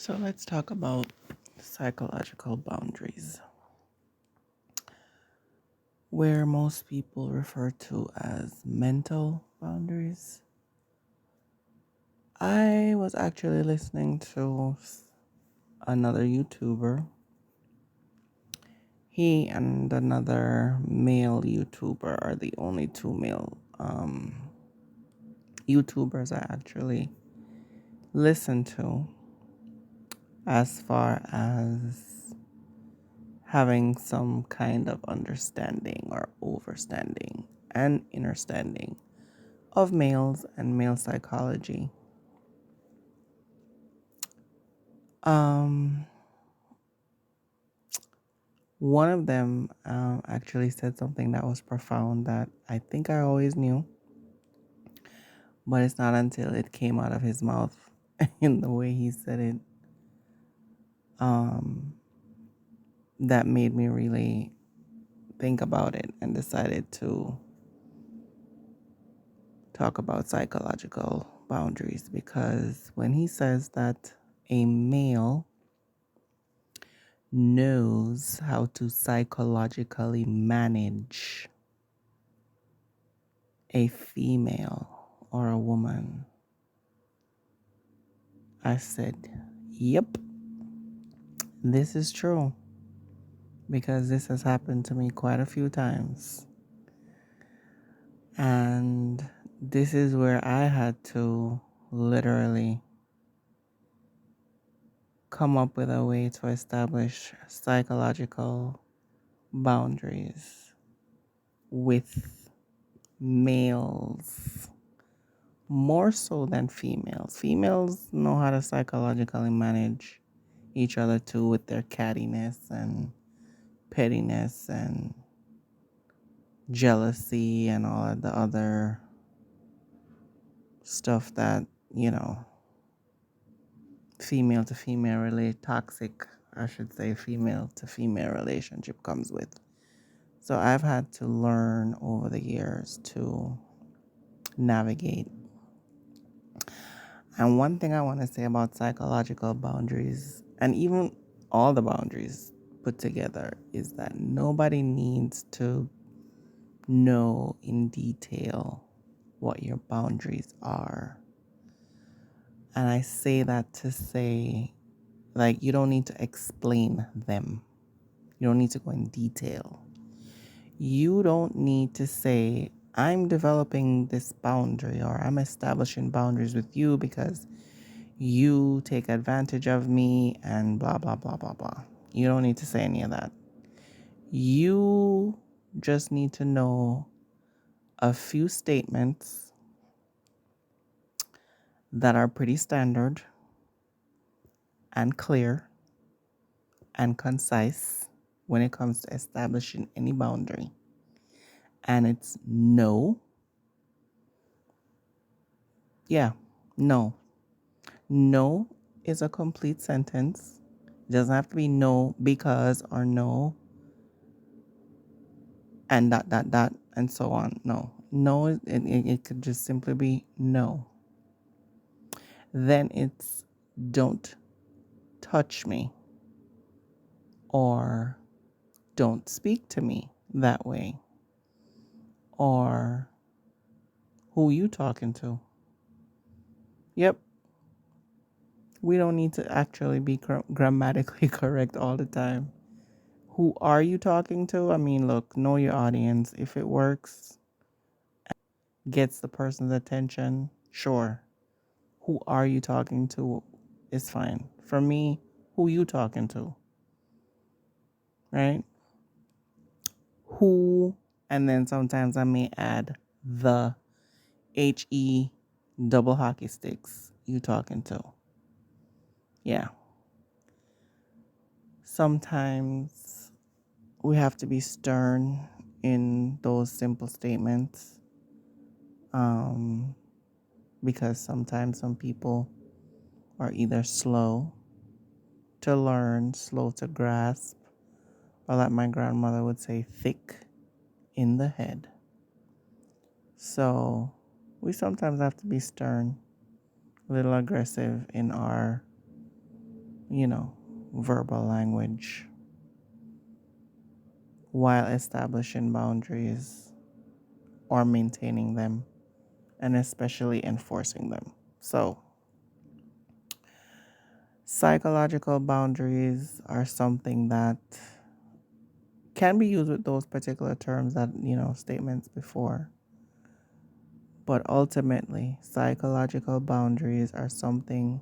So let's talk about psychological boundaries, where most people refer to as mental boundaries. I was actually listening to another YouTuber. He and another male YouTuber are the only two male YouTubers I actually listen to as far as having some kind of understanding or overstanding and understanding of males and male psychology. Um, One of them actually said something that was profound that I think I always knew, but it's not until it came out of his mouth in the way he said it um, that made me really think about it and decided to talk about psychological boundaries, because when he says that a male knows how to psychologically manage a female or a woman, I said, yep, this is true, because this has happened to me quite a few times. And this is where I had to literally come up with a way to establish psychological boundaries with males more so than females. Females know how to psychologically manage each other too, with their cattiness and pettiness and jealousy and all of the other stuff that, you know, female to female relate toxic, I should say, female to female relationship comes with. So I've had to learn over the years to navigate. And one thing I want to say about psychological boundaries, and even all the boundaries put together, is that nobody needs to know in detail what your boundaries are. And I say that to say, like, you don't need to explain them. You don't need to go in detail. You don't need to say, I'm developing this boundary or I'm establishing boundaries with you because you take advantage of me and blah, blah, blah, blah, blah. You don't need to say any of that. You just need to know a few statements that are pretty standard and clear and concise when it comes to establishing any boundary. And it's no. Yeah, no. No is a complete sentence. It doesn't have to be no because or no and dot, dot, dot, and so on. No. No, it could just simply be no. Then it's don't touch me or don't speak to me that way or who you talking to. Yep, we don't need to actually be grammatically correct all the time. Who are you talking to? I mean, look, know your audience. If it works, gets the person's attention, sure. Who are you talking to is fine. For me, who you talking to, right? Who, and then sometimes I may add the HE double hockey sticks you talking to. Yeah. Sometimes we have to be stern in those simple statements, um, because sometimes some people are either slow to learn, slow to grasp, or like my grandmother would say, thick in the head. So we sometimes have to be stern, a little aggressive in our you know, verbal language while establishing boundaries or maintaining them, and especially enforcing them. So, psychological boundaries are something that can be used with those particular terms that, statements before. But ultimately, psychological boundaries are something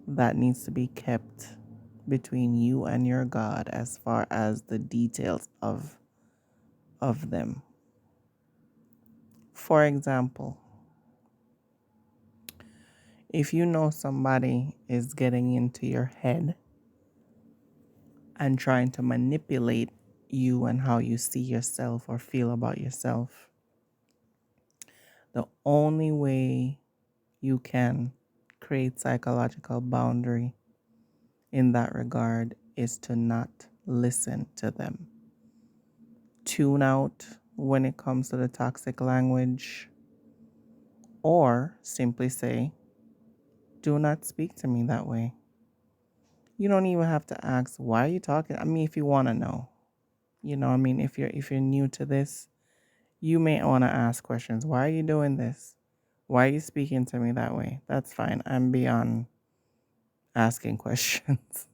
that needs to be kept between you and your God as far as the details of them. For example, if you know somebody is getting into your head and trying to manipulate you and how you see yourself or feel about yourself, the only way you can create psychological boundary in that regard is to not listen to them. Tune out when it comes to the toxic language, or simply say, do not speak to me that way. You don't even have to ask, why are you talking? I mean, if you want to know, if you're new to this, you may want to ask questions. Why are you doing this? Why are you speaking to me that way? That's fine. I'm beyond asking questions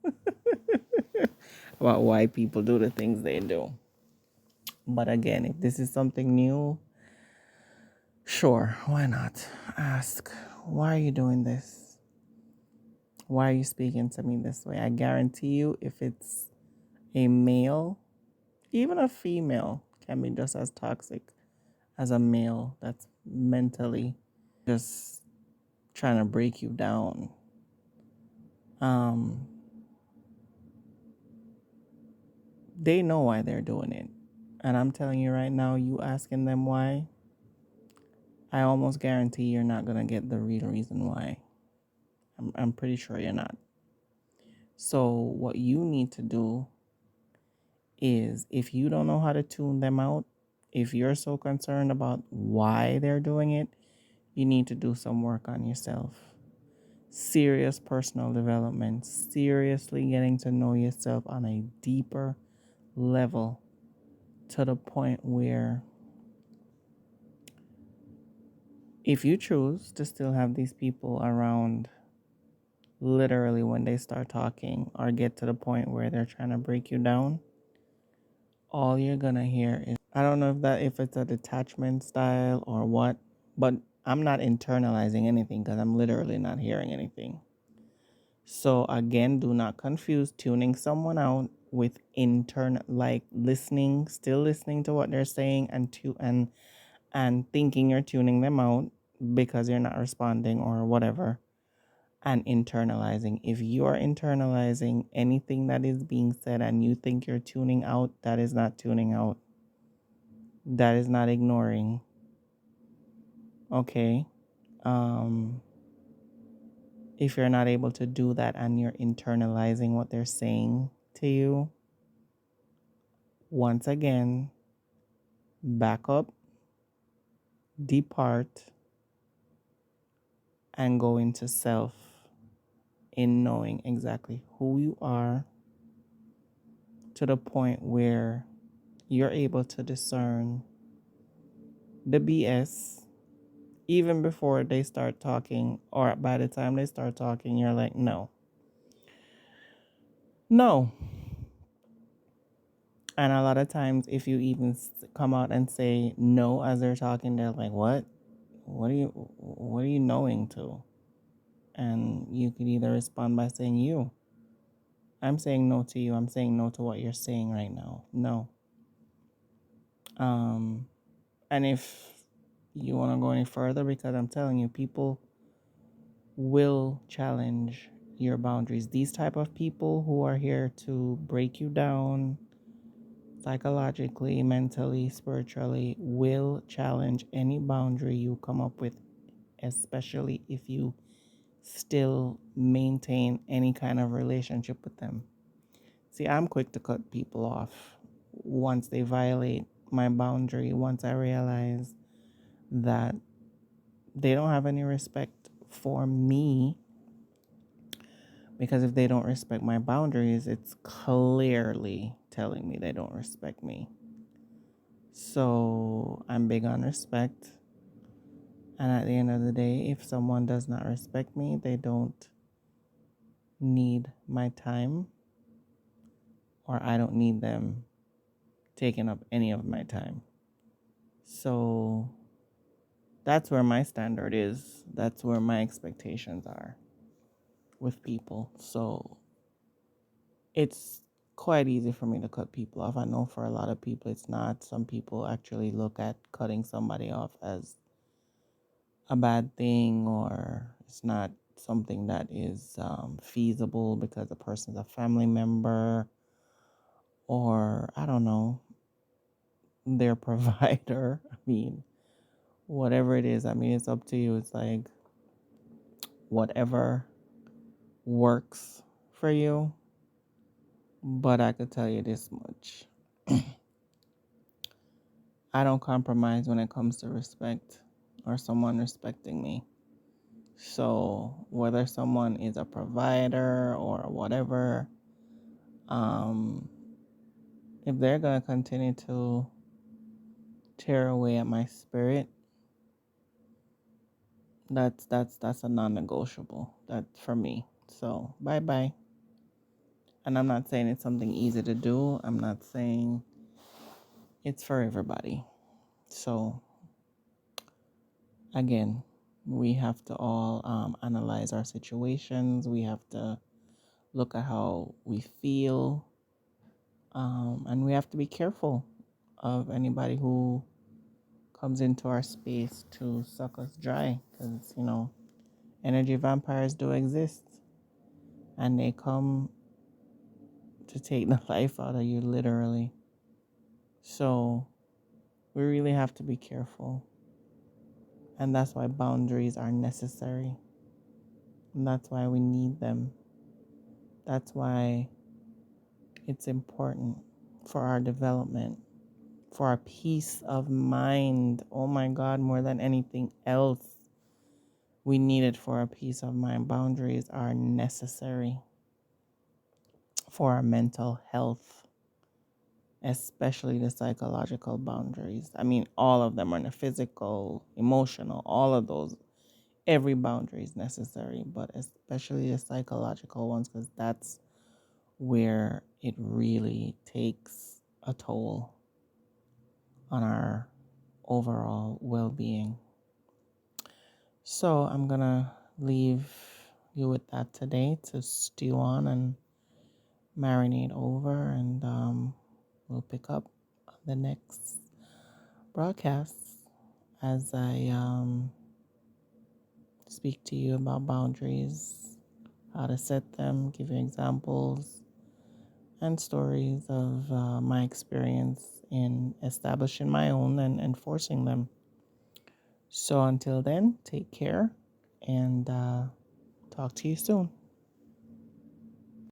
about why people do the things they do. But again, if this is something new, sure, why not? Ask, why are you doing this? Why are you speaking to me this way? I guarantee you, if it's a male, even a female can be just as toxic as a male that's mentally just trying to break you down. Um, they know why they're doing it. And I'm telling you right now, you asking them why, I almost guarantee you're not going to get the real reason why. I'm pretty sure you're not. So, what you need to do is, if you don't know how to tune them out, if you're so concerned about why they're doing it, you need to do some work on yourself. Serious personal development, seriously getting to know yourself on a deeper level, to the point where if you choose to still have these people around, literally when they start talking or get to the point where they're trying to break you down, all you're gonna hear is, I don't know if it's a detachment style or what, but I'm not internalizing anything because I'm literally not hearing anything. So again, do not confuse tuning someone out with like listening, still listening to what they're saying, and thinking you're tuning them out because you're not responding or whatever, and internalizing. If you are internalizing anything that is being said and you think you're tuning out, that is not tuning out. That is not ignoring. Okay. Um, if you're not able to do that and you're internalizing what they're saying to you, once again, back up, depart, and go into self in knowing exactly who you are, to the point where you're able to discern the BS even before they start talking, or by the time they start talking, you're like, no, no. And a lot of times, if you even come out and say no as they're talking, they're like, what? What are you knowing to? And you could either respond by saying, I'm saying no to you. I'm saying no to what you're saying right now. No. Um, and if you want to go any further, because I'm telling you, people will challenge your boundaries. These type of people who are here to break you down psychologically, mentally, spiritually, will challenge any boundary you come up with, especially if you still maintain any kind of relationship with them. See, I'm quick to cut people off once they violate my boundary, once I realize that they don't have any respect for me Because if they don't respect my boundaries, it's clearly telling me they don't respect me. So I'm big on respect. And at the end of the day, if someone does not respect me, they don't need my time, or I don't need them taking up any of my time. So that's where my standard is. That's where my expectations are with people. So it's quite easy for me to cut people off. I know for a lot of people it's not. Some people actually look at cutting somebody off as a bad thing, or it's not something that is feasible because the person's a family member, or I don't know, their provider. I mean, whatever it is, I mean, it's up to you. It's like whatever works for you. But I could tell you this much: I don't compromise when it comes to respect or someone respecting me. So whether someone is a provider or whatever, um, if they're gonna continue to tear away at my spirit, that's a non-negotiable. That for me. So bye bye. And I'm not saying it's something easy to do. I'm not saying it's for everybody. So again, we have to all analyze our situations. We have to look at how we feel, and we have to be careful of anybody who comes into our space to suck us dry, because energy vampires do exist, and they come to take the life out of you, literally. So we really have to be careful, and that's why boundaries are necessary, and that's why we need them. That's why it's important for our development, for our peace of mind. Oh my God, more than anything else, we need it for our peace of mind. Boundaries are necessary for our mental health, especially the psychological boundaries. I mean, all of them are the physical, emotional, all of those. Every boundary is necessary, but especially the psychological ones, because that's where it really takes a toll on our overall well being. So I'm going to leave you with that today to stew on and marinate over, and we'll pick up on the next broadcast as I speak to you about boundaries, how to set them, give you examples and stories of my experience in establishing my own and enforcing them. So until then, take care, and talk to you soon.